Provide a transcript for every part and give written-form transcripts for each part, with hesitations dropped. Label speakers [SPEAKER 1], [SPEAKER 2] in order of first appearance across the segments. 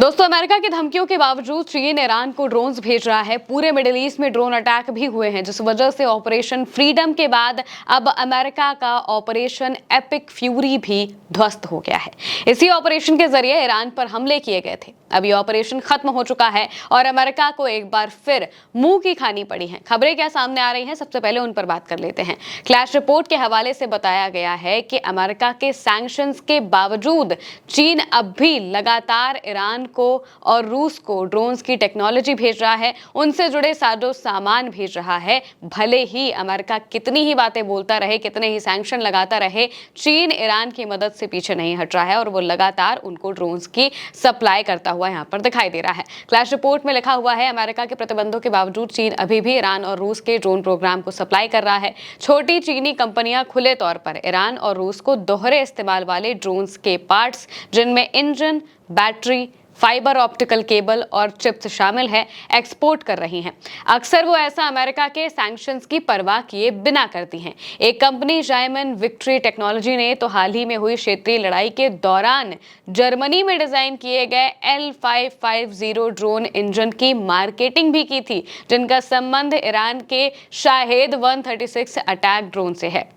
[SPEAKER 1] दोस्तों, अमेरिका की धमकियों के बावजूद चीन ईरान को ड्रोन्स भेज रहा है। पूरे मिडिल ईस्ट में ड्रोन अटैक भी हुए हैं, जिस वजह से ऑपरेशन फ्रीडम के बाद अब अमेरिका का ऑपरेशन एपिक फ्यूरी भी ध्वस्त हो गया है। इसी ऑपरेशन के जरिए ईरान पर हमले किए गए थे। अब ये ऑपरेशन खत्म हो चुका है और अमेरिका को एक बार फिर मुंह की खानी पड़ी है। खबरें क्या सामने आ रही हैं, सबसे पहले उन पर बात कर लेते हैं। क्लैश रिपोर्ट के हवाले से बताया गया है कि अमेरिका के सैंक्शंस के बावजूद चीन अब भी लगातार ईरान को और रूस को ड्रोन्स की टेक्नोलॉजी भेज रहा है, उनसे जुड़े साजो सामान भेज रहा है। भले ही अमेरिका कितनी ही बातें बोलता रहे, कितने ही सैंक्शन लगाता रहे, चीन ईरान की मदद से पीछे नहीं हट रहा है और वो लगातार उनको ड्रोन्स की सप्लाई करता हुआ यहां पर दिखाई दे रहा है। क्लैश रिपोर्ट में लिखा हुआ है, अमेरिका के प्रतिबंधों के बावजूद चीन अभी भी ईरान और रूस के ड्रोन प्रोग्राम को सप्लाई कर रहा है। छोटी चीनी कंपनियां खुले तौर पर ईरान और रूस को दोहरे इस्तेमाल वाले ड्रोन्स के पार्ट्स, जिनमें engine, battery, fibre optical cable और चिप्स शामिल है, एक्सपोर्ट कर रही हैं। अक्सर वो ऐसा अमेरिका के सैंक्शंस की परवाह किए बिना करती हैं। एक कंपनी जायमन विक्ट्री टेक्नोलॉजी ने तो हाल ही में हुई क्षेत्रीय लड़ाई के दौरान जर्मनी में डिजाइन किए गए L550 ड्रोन इंजन की मार्केटिंग भी की थी, जिनका संबंध ईरान के शाहेद 136 अटैक ड्रोन से है।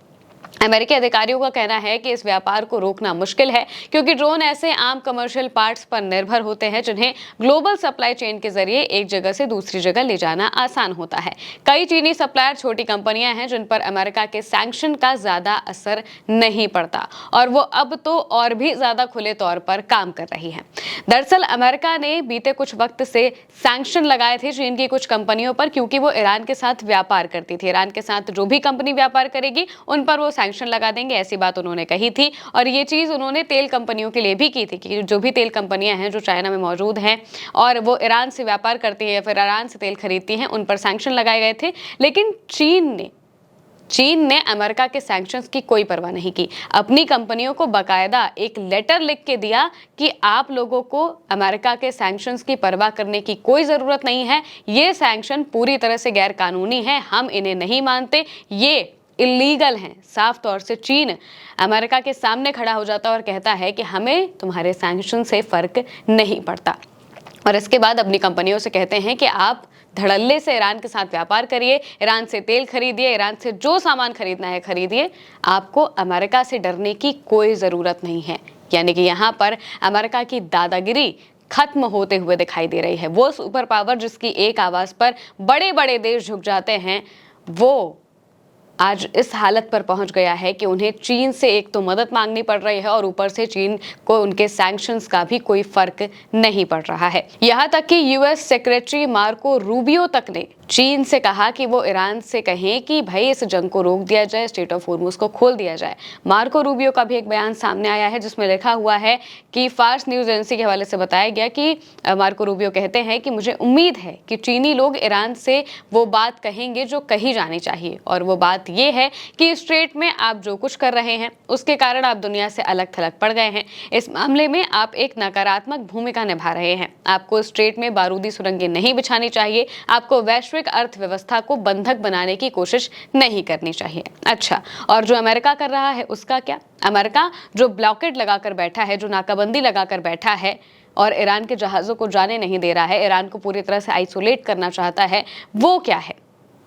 [SPEAKER 1] अमेरिकी अधिकारियों का कहना है कि इस व्यापार को रोकना मुश्किल है, क्योंकि ड्रोन ऐसे आम कमर्शियल पार्ट्स पर निर्भर होते हैं जिन्हें ग्लोबल सप्लाई चेन के जरिए एक जगह से दूसरी जगह ले जाना आसान होता है। कई चीनी सप्लायर छोटी कंपनियां हैं जिन पर अमेरिका के सैंक्शन का ज्यादा असर नहीं पड़ता और वो अब तो और भी ज्यादा खुले तौर पर काम कर रही है। दरअसल अमेरिका ने बीते कुछ वक्त से सैंक्शन लगाए थे चीन की कुछ कंपनियों पर, क्योंकि वो ईरान के साथ व्यापार करती थी। ईरान के साथ जो भी कंपनी व्यापार करेगी उन पर वो सैंक्शन लगा देंगे, ऐसी बात उन्होंने कही थी। और ये चीज उन्होंने तेल कंपनियों के लिए भी की थी कि जो भी तेल कंपनियां हैं जो चाइना में मौजूद हैं और वो ईरान से व्यापार करती है, फिर ईरान से तेल खरीदती हैं, उन पर सैंक्शन लगाए गए थे। लेकिन चीन ने अमेरिका के सैंक्शंस की कोई परवाह नहीं की। अपनी कंपनियों को बाकायदा एक लेटर लिख के दिया कि आप लोगों को अमेरिका के सैंक्शंस की परवाह करने की कोई जरूरत नहीं है। ये सैंक्शन पूरी तरह से गैर कानूनी है, हम इन्हें नहीं मानते, ये इलीगल हैं। साफ तौर से चीन अमेरिका के सामने खड़ा हो जाता है और कहता है कि हमें तुम्हारे सैंक्शन से फर्क नहीं पड़ता। और इसके बाद अपनी कंपनियों से कहते हैं कि आप धड़ल्ले से ईरान के साथ व्यापार करिए, ईरान से तेल खरीदिए, ईरान से जो सामान खरीदना है खरीदिए, आपको अमेरिका से डरने की कोई ज़रूरत नहीं है। यानी कि यहाँ पर अमेरिका की दादागिरी खत्म होते हुए दिखाई दे रही है। वो सुपर पावर जिसकी एक आवाज़ पर बड़े बड़े देश झुक जाते हैं, वो आज इस हालत पर पहुंच गया है कि उन्हें चीन से एक तो मदद मांगनी पड़ रही है और ऊपर से चीन को उनके सैंक्शंस का भी कोई फर्क नहीं पड़ रहा है। यहाँ तक कि यूएस सेक्रेटरी मार्को रूबियो तक ने चीन से कहा कि वो ईरान से कहें कि भाई इस जंग को रोक दिया जाए, स्ट्रेट ऑफ हॉर्मुज़ को खोल दिया जाए। मार्को रूबियो का भी एक बयान सामने आया है जिसमें लिखा हुआ है कि फार्स न्यूज़ एजेंसी के हवाले से बताया गया कि मार्को रूबियो कहते हैं कि मुझे उम्मीद है कि चीनी लोग ईरान से वो बात कहेंगे जो कही जानी चाहिए, और वो बात ये है कि स्ट्रेट में आप जो कुछ कर रहे हैं उसके कारण आप दुनिया से अलग थलग पड़ गए हैं। इस मामले में आप एक नकारात्मक भूमिका निभा रहे हैं। आपको स्ट्रेट में बारूदी सुरंगें नहीं बिछानी चाहिए, आपको वैश्विक अर्थव्यवस्था को बंधक बनाने की कोशिश नहीं करनी चाहिए। अच्छा, और जो अमेरिका कर रहा है उसका क्या? अमेरिका जो ब्लॉकेड लगाकर बैठा है, जो नाकाबंदी लगाकर बैठा है और ईरान के जहाज़ों को जाने नहीं दे रहा है, ईरान को पूरी तरह से आइसोलेट करना चाहता है, वो क्या है?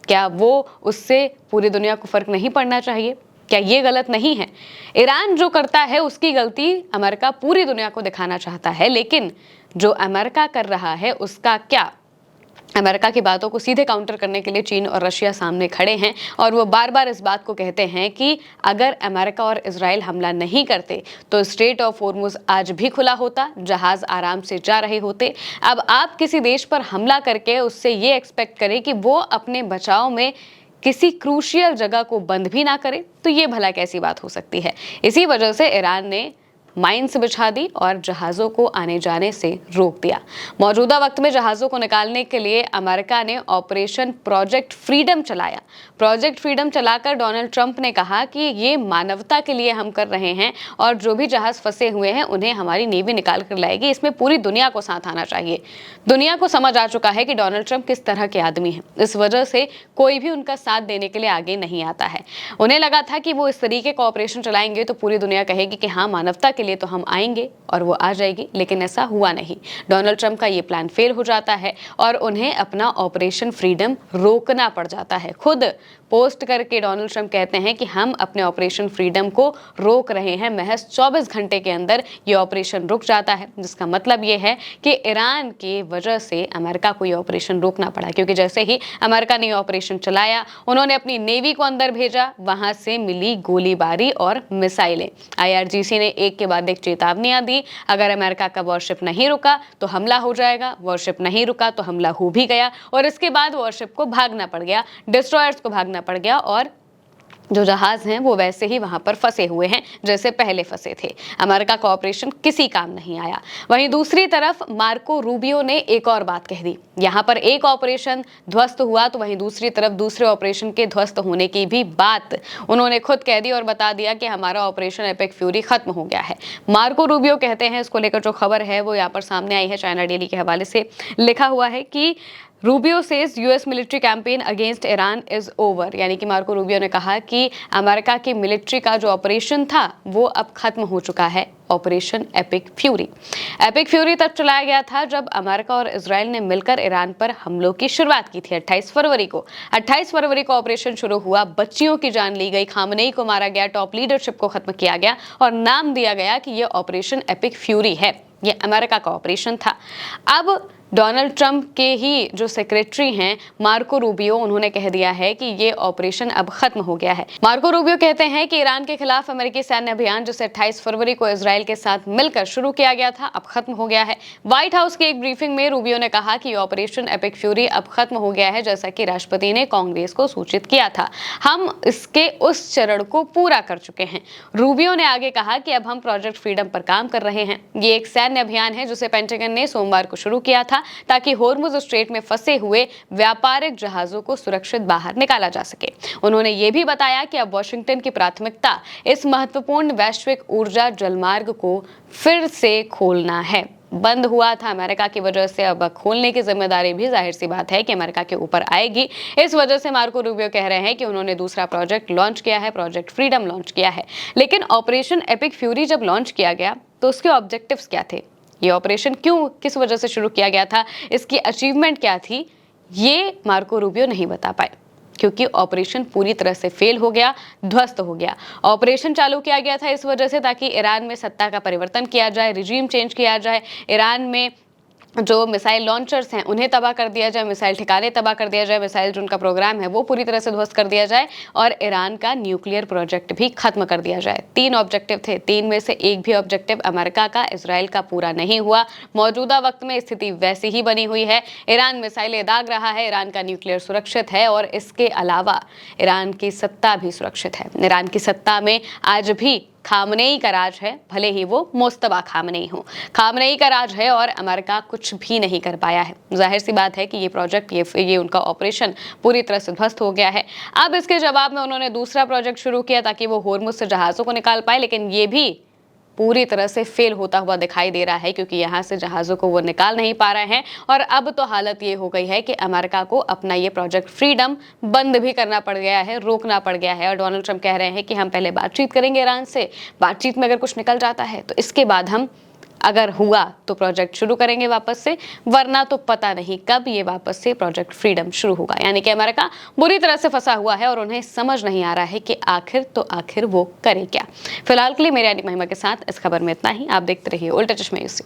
[SPEAKER 1] क्या वो उससे पूरी दुनिया को फर्क नहीं पड़ना चाहिए? क्या ये गलत नहीं है? ईरान जो करता है उसकी गलती अमेरिका पूरी दुनिया को दिखाना चाहता है, लेकिन जो अमेरिका कर रहा है उसका क्या? अमेरिका की बातों को सीधे काउंटर करने के लिए चीन और रशिया सामने खड़े हैं और वो बार बार इस बात को कहते हैं कि अगर अमेरिका और इजराइल हमला नहीं करते तो स्ट्रेट ऑफ हॉर्मुज़ आज भी खुला होता, जहाज आराम से जा रहे होते। अब आप किसी देश पर हमला करके उससे ये एक्सपेक्ट करें कि वो अपने बचाव में किसी क्रूशियल जगह को बंद भी ना करे, तो ये भला कैसी बात हो सकती है? इसी वजह से ईरान ने माइंस बिछा दी और जहाज़ों को आने जाने से रोक दिया। मौजूदा वक्त में जहाज़ों को निकालने के लिए अमेरिका ने ऑपरेशन प्रोजेक्ट फ्रीडम चलाया। प्रोजेक्ट फ्रीडम चलाकर डोनाल्ड ट्रंप ने कहा कि ये मानवता के लिए हम कर रहे हैं और जो भी जहाज़ फंसे हुए हैं उन्हें हमारी नेवी निकाल कर लाएगी। इसमें पूरी दुनिया को साथ आना चाहिए। दुनिया को समझ आ चुका है कि डोनाल्ड ट्रंप किस तरह के आदमी हैं। इस वजह से कोई भी उनका साथ देने के लिए आगे नहीं आता है। उन्हें लगा था कि वो इस तरीके का ऑपरेशन चलाएंगे तो पूरी दुनिया कहेगी कि हाँ, मानवता के लिए तो हम आएंगे और वो आ जाएगी, लेकिन ऐसा हुआ नहीं। डोनाल्ड ट्रंप का ये प्लान फेल हो जाता है और उन्हें अपना ऑपरेशन फ्रीडम रोकना पड़ जाता है। खुद पोस्ट करके डोनाल्ड ट्रंप कहते हैं कि हम अपने ऑपरेशन फ्रीडम को रोक रहे हैं। महज 24 घंटे के अंदर ये ऑपरेशन रुक जाता है, जिसका मतलब ये है कि ईरान की वजह से अमेरिका को ये ऑपरेशन रोकना पड़ा, क्योंकि जैसे ही अमेरिका ने ऑपरेशन चलाया, उन्होंने अपनी नेवी को अंदर भेजा, वहां से मिली गोलीबारी और मिसाइलें। IRGC ने एक के बाद एक चेतावनियां दी, अगर अमेरिका का वॉरशिप नहीं रुका तो हमला हो जाएगा, वॉरशिप नहीं रुका तो हमला हो भी गया, और इसके बाद वॉरशिप को भागना पड़ गया, डिस्ट्रॉयर्स को भागना पड़ गया, और जो जहाज हैं वो वैसे ही वहां पर फंसे हुए हैं जैसे पहले फंसे थे। अमेरिका का ऑपरेशन किसी काम नहीं आया। वहीं दूसरी तरफ मार्को रूबियो ने एक और बात कह दी। यहां पर एक ऑपरेशन ध्वस्त हुआ तो वहीं दूसरी तरफ दूसरे ऑपरेशन के ध्वस्त होने की भी बात उन्होंने खुद कह दी और बता दिया कि हमारा ऑपरेशन एपिक फ्यूरी खत्म हो गया है। मार्को रूबियो कहते हैं, इसको लेकर जो खबर है वो यहाँ पर सामने आई है, चाइना डेली के हवाले से लिखा हुआ है कि Rubio says US military campaign against Iran is over. यानी कि मार्को रूबियो ने कहा कि अमेरिका की मिलिट्री का जो ऑपरेशन था वो अब खत्म हो चुका है, operation epic fury. Epic fury तब चलाया गया था जब अमेरिका और इजराइल ने मिलकर ईरान पर हमलों की शुरुआत की थी 28 फरवरी को। 28 फरवरी को ऑपरेशन शुरू हुआ, बच्चियों की जान ली गई, खामनेई को मारा गया, टॉप लीडरशिप को खत्म किया गया और नाम दिया गया कि यह ऑपरेशन एपिक फ्यूरी है। ये अमेरिका का ऑपरेशन था। अब डोनाल्ड ट्रंप के ही जो सेक्रेटरी हैं मार्को रूबियो, उन्होंने कह दिया है कि ये ऑपरेशन अब खत्म हो गया है। मार्को रूबियो कहते हैं कि ईरान के खिलाफ अमेरिकी सैन्य अभियान जिसे 28 फरवरी को इजराइल के साथ मिलकर शुरू किया गया था, अब खत्म हो गया है। व्हाइट हाउस की एक ब्रीफिंग में रूबियो ने कहा कि ऑपरेशन एपिक फ्यूरी अब खत्म हो गया है, जैसा कि राष्ट्रपति ने कांग्रेस को सूचित किया था। हम इसके उस चरण को पूरा कर चुके हैं। रूबियो ने आगे कहा कि अब हम प्रोजेक्ट फ्रीडम पर काम कर रहे हैं। ये एक सैन्य अभियान है जिसे पेंटागन ने सोमवार को शुरू किया था ताकि होर्मुज स्ट्रेट में फंसे हुए व्यापारिक जहाजों को सुरक्षित बाहर निकाला जा सके। उन्होंने ये भी बताया कि अब वॉशिंगटन की प्राथमिकता इस महत्वपूर्ण वैश्विक ऊर्जा जलमार्ग को फिर से खोलना है। बंद हुआ था अमेरिका की वजह से, अब खोलने की जिम्मेदारी भी जाहिर सी बात है कि अमेरिका के ऊपर आएगी। इस वजह से मार्को रूबियो कह रहे हैं कि उन्होंने दूसरा प्रोजेक्ट लॉन्च किया है, प्रोजेक्ट फ्रीडम लॉन्च किया है। लेकिन ऑपरेशन एपिक फ्यूरी जब लॉन्च किया गया तो उसके ऑब्जेक्टिव्स क्या थे, ये ऑपरेशन क्यों, किस वजह से शुरू किया गया था, इसकी अचीवमेंट क्या थी, ये मार्को रूबियो नहीं बता पाए, क्योंकि ऑपरेशन पूरी तरह से फेल हो गया, ध्वस्त हो गया। ऑपरेशन चालू किया गया था इस वजह से ताकि ईरान में सत्ता का परिवर्तन किया जाए, रिजीम चेंज किया जाए, ईरान में जो मिसाइल लॉन्चर्स हैं उन्हें तबाह कर दिया जाए, मिसाइल ठिकाने तबाह कर दिया जाए, मिसाइल जो उनका प्रोग्राम है वो पूरी तरह से ध्वस्त कर दिया जाए और ईरान का न्यूक्लियर प्रोजेक्ट भी खत्म कर दिया जाए। 3 ऑब्जेक्टिव थे, 3 में से एक भी ऑब्जेक्टिव अमेरिका का, इजराइल का पूरा नहीं हुआ। मौजूदा वक्त में स्थिति वैसी ही बनी हुई है। ईरान मिसाइलें दाग रहा है, ईरान का न्यूक्लियर सुरक्षित है और इसके अलावा ईरान की सत्ता भी सुरक्षित है। ईरान की सत्ता में आज भी खामनेई का राज है, भले ही वो मोस्तबा खामनेई हो। खामनेई का राज है और अमेरिका कुछ भी नहीं कर पाया है। जाहिर सी बात है कि ये प्रोजेक्ट, ये उनका ऑपरेशन पूरी तरह से ध्वस्त हो गया है। अब इसके जवाब में उन्होंने दूसरा प्रोजेक्ट शुरू किया ताकि वो होर्मुज से जहाज़ों को निकाल पाए, लेकिन ये भी पूरी तरह से फेल होता हुआ दिखाई दे रहा है, क्योंकि यहाँ से जहाज़ों को वो निकाल नहीं पा रहे हैं। और अब तो हालत ये हो गई है कि अमेरिका को अपना ये प्रोजेक्ट फ्रीडम बंद भी करना पड़ गया है, रोकना पड़ गया है। और डोनाल्ड ट्रंप कह रहे हैं कि हम पहले बातचीत करेंगे ईरान से, बातचीत में अगर कुछ निकल जाता है तो इसके बाद हम, अगर हुआ तो प्रोजेक्ट शुरू करेंगे वापस से, वरना तो पता नहीं कब ये वापस से प्रोजेक्ट फ्रीडम शुरू होगा। यानी कि अमेरिका बुरी तरह से फंसा हुआ है और उन्हें समझ नहीं आ रहा है कि आखिर वो करे क्या। फिलहाल के लिए मेरे यानी महिमा के साथ इस खबर में इतना ही। आप देखते रहिए उल्टा चश्मा यूसी।